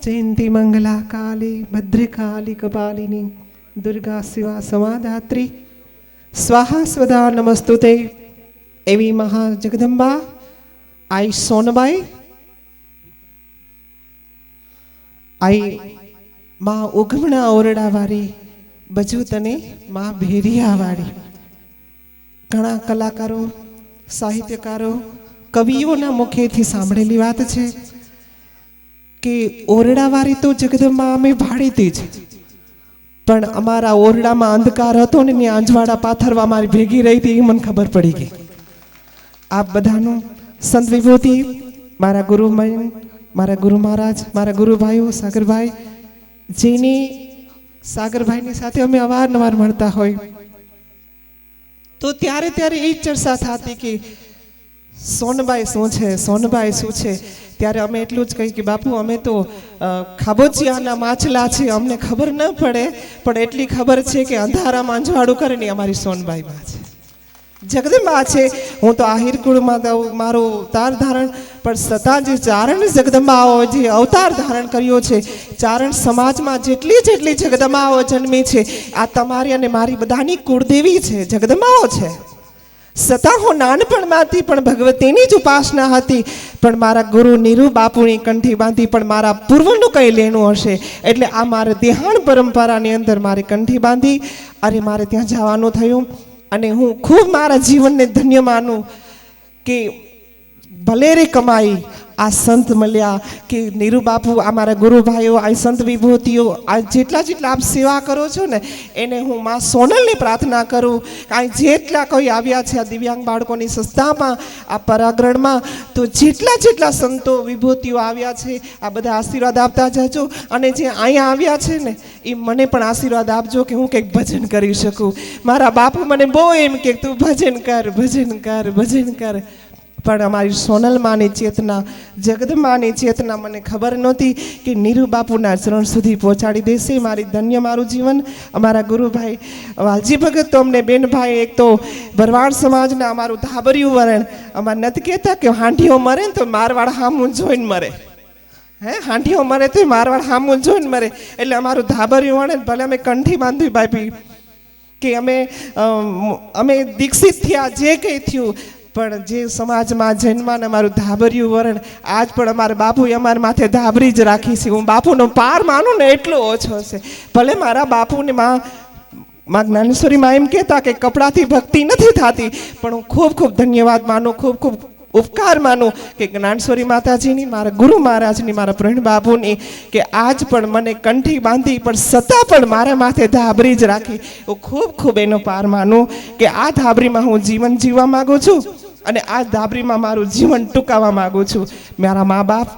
जयंती मंगला काली भद्रकाली कपालिनी दुर्गा शिवा समाधात्री स्वाहा स्वदा नमस्तुते एवी महा जगदंबा आई सोनबाई आई माँ उगमना ओरडा वारी बजू तने माँ भेरिया वारी घणा कलाकारों साहित्यकारों कविओना मुखेथी सांभळेली वात छे के ओरडावारी तो जगदंबा अमे भाड़ीती ज पण अमारा ओरडामां अंधकार हतो ने आंजवाड़ा पाथरवा मारी भेगी रही थी मन खबर पड़ी गई। आप बधानो संत विभूति मारा गुरु मन मारा गुरु महाराज मारा गुरु भाईओ सागर भाई जेनी सागर भाई ने साथे अमे अवारनवार मळता होय तो त्यारे त्यारे ए चर्चा थती कि सोनबाई शुं छे सोनबाई शुं छे त्यारे अमे एटलुं ज कही कि बापू अमे तो खाबोचियाना माछला छे अमने खबर न पड़े पण एटली खबर छे कि अंधारामां अंजवाड़ुं करे ने अमारी सोनबाई मां छे जगदंबा छे। हूँ तो आहिर कुळमां मारो अवतार धारण पण छतां जे चारण जगदंबाओ जे अवतार धारण कर्यो छे चारण समाजमां जेटली जेटली जगदंबाओ जन्मी छे आ तमारी अने मारी बधानी कुळदेवी छे जगदंबाओ छे। सता हूँ नानपणमांथी पण भगवतीनी ज उपासना हती पण मारा गुरु नीरु बापूनी कंठी बांधी पण मारा पूर्वनुं कई लेणुं हशे एटले आ मारे देहाण परंपरानी अंदर मारे कंठी बांधी अरे मारे त्यां जवानुं थयुं अने हूँ खूब मारा जीवनने धन्य मानु कि भले रे कमाई आ संत मल्या कि नीरु बापू आ मारा गुरु भाईओ आ संत विभूतिओ आ जेटला जेटला आप सेवा करो छो ने एने हूँ मां सोनलने प्रार्थना करूँ आ जेटला कोई आव्या छे आ दिव्यांग बाळकोनी संस्थामां आ पराग्रणमां तो जेटला जेटला संतो विभूतिओ आव्या छे आ बधा आशीर्वाद आपता जजो अने जे अहींया आव्या छे ने ए मने पण आशीर्वाद आपजो कि हूँ कंईक भजन करी शकूँ। मारा बापू मने बहु एम के तू भजन कर भजन कर भजन कर पण अमारी सोनल मानी चेतना जगदंबानी चेतना मने खबर नहोती कि नीरु बापूना चरण सुधी पहोंचाड़ी देशे। मारी धन्य मारू जीवन। अमारा गुरु भाई वालजी भगत तो अमने बेन भाई एक तो भरवाड़ समाजना अमारू धाबरिયું वरण अमार नथी कहेता कि हांडियो मरे तो मारवाड़ हामું જોઈને मरे હે હાંડિયો મરે તો મારવાડ હામું જોઈને મરે એટલે અમારું ધાબરિયું વણે ભલે અમે કંઠી બાંધી બાપી કે અમે દીક્ષિત થયા જે કંઈ થયું પણ જે સમાજમાં જન્માને અમારું ધાબરિયું વરણ આજ પણ અમારા બાપુએ અમારા માથે ધાબરી જ રાખી છે। હું બાપુનો પાર માનું ને એટલો ઓછો છે। ભલે મારા બાપુને માં જ્ઞાનેશ્વરી માં એમ કહેતા કે કપડાથી ભક્તિ નથી થતી પણ હું ખૂબ ખૂબ ધન્યવાદ માનું ખૂબ ખૂબ उपकार मानु कि ज्ञानेश्वरी माताजीनी मारा गुरु महाराजनी मारा प्रवीण बाबूनी कि आज पण मने कंठी बांधी पण सता पण मारा माथे धाबरी ज राखी हूँ खूब खूब एनो पार मानु कि आ धाबरी में हूँ जीवन जीवा मागू छूं अने आ धाबरी में मारू जीवन टूंकावा मागू छूं। मारा माँ बाप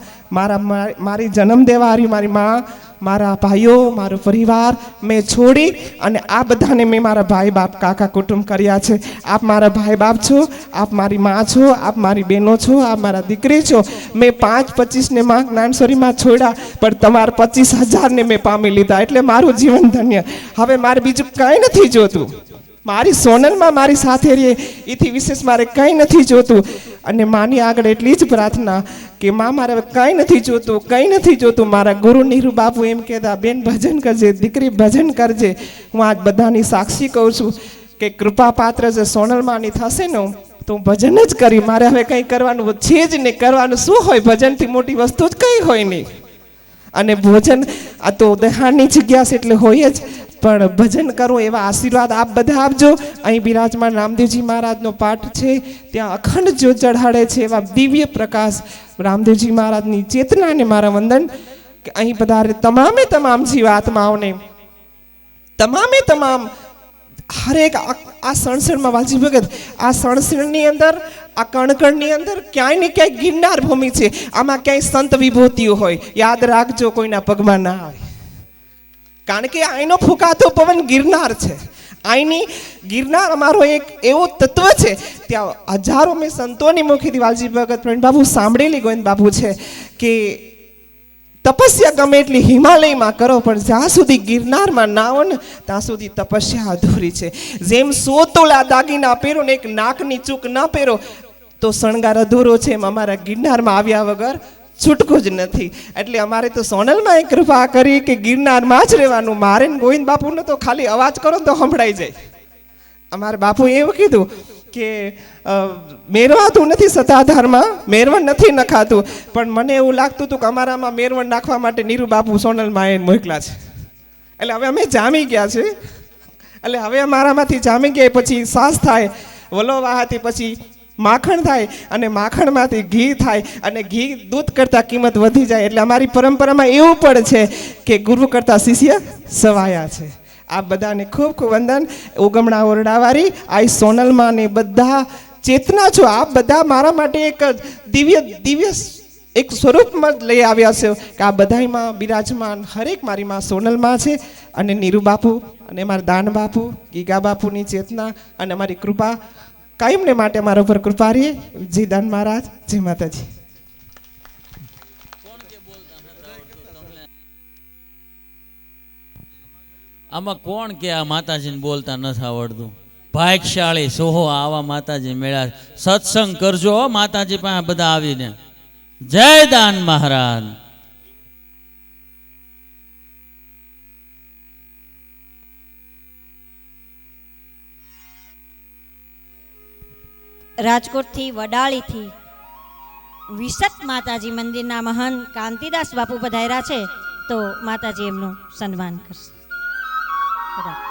मारी जन्म देवारी मारी माँ मारा भाईओ मारो परिवार मैं छोड़ी अने आ बधाने मैं मारा भाई बाप काका कुटुंब कर्या छे। आप मारा भाई बाप छो आप मारी माँ छो आप मारी बहनों छो आप मारा दीकरी छो। मैं 5-25 ने माँ ज्ञानेश्वरी में छोड़ा पर तमार 25,000 ने मैं पामी लीधा एटले मारू जीवन धन्य। हवे मारे बीजू कांई नथी जोतुं मारी सोनल में मारी साथे रहे एथी विशेष मारे कांई नथी जोतुं अने मानी आगळ एटली ज प्रार्थना कि माँ मारे कांई नथी जोतुं कांई नथी जोतुं। मारा गुरु नीरु बापू एम कहेता बेन भजन करजे दीकरी भजन करजे। हूँ आज बधानी साक्षी कहूँ छूं कि कृपा पात्र जे सोनल मानी थशे ने तो भजन ज करी मारे हवे कंई करवानुं छे ज ने करवानुं शुं होय भजनथी मोटी वस्तु ज कंई होय नहीं अने भोजन आ तो देहाणनी जग्या छे एटले होय ज पण भजन करो एवा आशीर्वाद आप बधा आपजो। अहीं बिराजमान रामदेवजी महाराजनो पाठ छे त्यां अखंड ज्योत जड़ाड़े छे एवा दिव्य प्रकाश रामदेवजी महाराजनी चेतनाने मारा वंदन कि अहीं पधारे तमामे तमाम जीवात्माओने तमामे तमाम हरेक आ सणसणमां वालजी भगत आ सणसणनी अंदर आ कणकणनी अंदर क्यांय ने क्यांय गिरनार भूमि छे आमां क्यांय संत विभूतिओ होय याद राखजो कोईना पगमां ना आवे कारण के आईनो फूंकातो पवन गिरनार छे। आईनी गिरनार अमारो एक एवो तत्व छे त्यां हजारों में संतोनी मुखेथी वालजी भगत प्रवीण बाबू सांभळेली गोविंद बाबू छे कि तपस्या गमे एटली हिमालय में करो पण ज्यां सुधी गिरनार में ना हो ने त्यां सुधी तपस्या अधूरी छे। जेम 100 तोला दागीना पेरो ने एक नाकनी चूक न पेरो तो शणगार अधूरो छे। अमारा गिरनार में आव्या वगर છૂટકો જ નથી. એટલે અમારે તો સોનલમાં એ કૃપા કરી કે ગિરનારમાં જ રહેવાનું. મારે ને ગોવિંદ બાપુને તો ખાલી અવાજ કરો ને તો સંભળાઈ જાય. અમારે બાપુએ એવું કીધું કે મેરવાતું નથી સત્તાધારમાં, મેરવણ નથી નખાતું, પણ મને એવું લાગતું હતું કે અમારામાં મેરવણ નાખવા માટે નીરુ બાપુ સોનલમાં એને મોકલા છે. એટલે હવે અમે જામી ગયા છે. એટલે હવે અમારામાંથી જામી ગયા પછી સાસ થાય, વલોવાહાથી પછી માખણ થાય, અને માખણમાંથી ઘી થાય, અને ઘી દૂધ કરતાં કિંમત વધી જાય. એટલે અમારી પરંપરામાં એવું પણ છે કે ગુરુ કરતાં શિષ્ય સવાયા છે. આ બધાને ખૂબ ખૂબ વંદન. ઉગમણા ઓરડાવાળી આ સોનલમાં ને બધા ચેતના છો. આ બધા મારા માટે એક દિવ્ય દિવ્ય એક સ્વરૂપમાં જ લઈ આવ્યા છે કે આ બધામાં બિરાજમાન હરેક મારી માં સોનલમાં છે. અને નીરુ બાપુ અને મારા દાન બાપુ, ગીગા બાપુની ચેતના અને અમારી કૃપા કાયમને માટે મારા ઉપર કૃપા રહે. જી દાન મહારાજ, જય માતાજી. આમાં કોણ કે આ માતાજીને બોલતા નથી આવડતું? ભાગ્યશાળી સોહો આવા માતાજી મેળા. સત્સંગ કરજો માતાજી પાસે બધા આવીને. જય દાન મહારાજ. રાજકોટથી વડાળીથી વિસત માતાજી મંદિરના મહાન કાંતિદાસ બાપુ પધાર્યા છે, તો માતાજી એમનું સન્માન કરશે. બરાબર.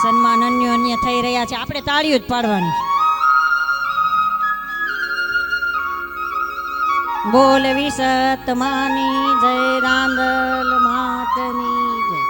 સન્માન અન્ય થઈ રહ્યા છે. આપણે તાળીઓ જ પાડવાની. બોલ વિસત માની જય, રાંદલ માતની જય.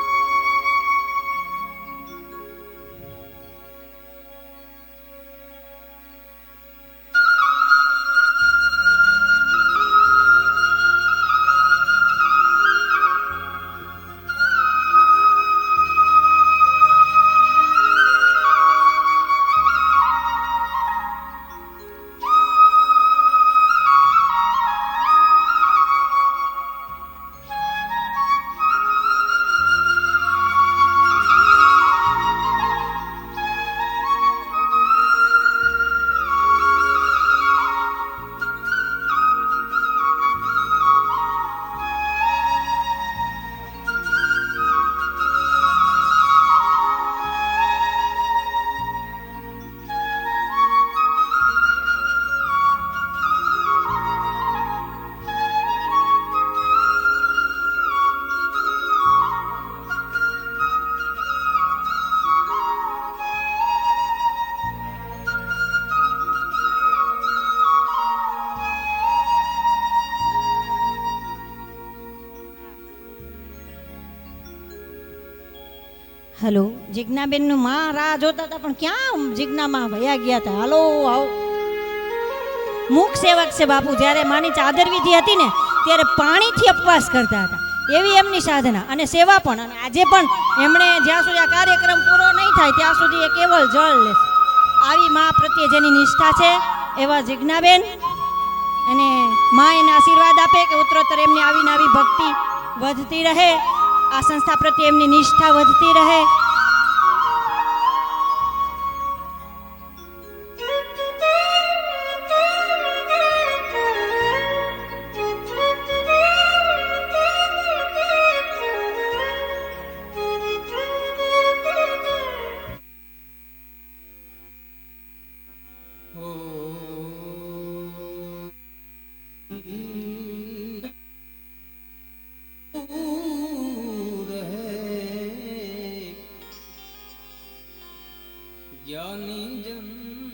હલો, જિજ્ઞાબેનનું માં રાહ જોતા હતા, પણ ક્યાં જિજ્ઞામાં ભયા ગયા હતા. હાલો આવો. મુખ સેવક છે બાપુ. જ્યારે માની ચાદર વિધિ હતી ને ત્યારે પાણીથી ઉપવાસ કરતા હતા, એવી એમની સાધના અને સેવા પણ. અને આજે પણ એમણે જ્યાં સુધી આ કાર્યક્રમ પૂરો નહીં થાય ત્યાં સુધી એ કેવળ જળ લેશે. આવી મા પ્રત્યે જેની નિષ્ઠા છે એવા જિજ્ઞાબેન, અને મા એને આશીર્વાદ આપે કે ઉત્તરોત્તર એમની આવીને આવી ભક્તિ વધતી રહે, આ સંસ્થા પ્રત્યે એમની નિષ્ઠા વધતી રહે.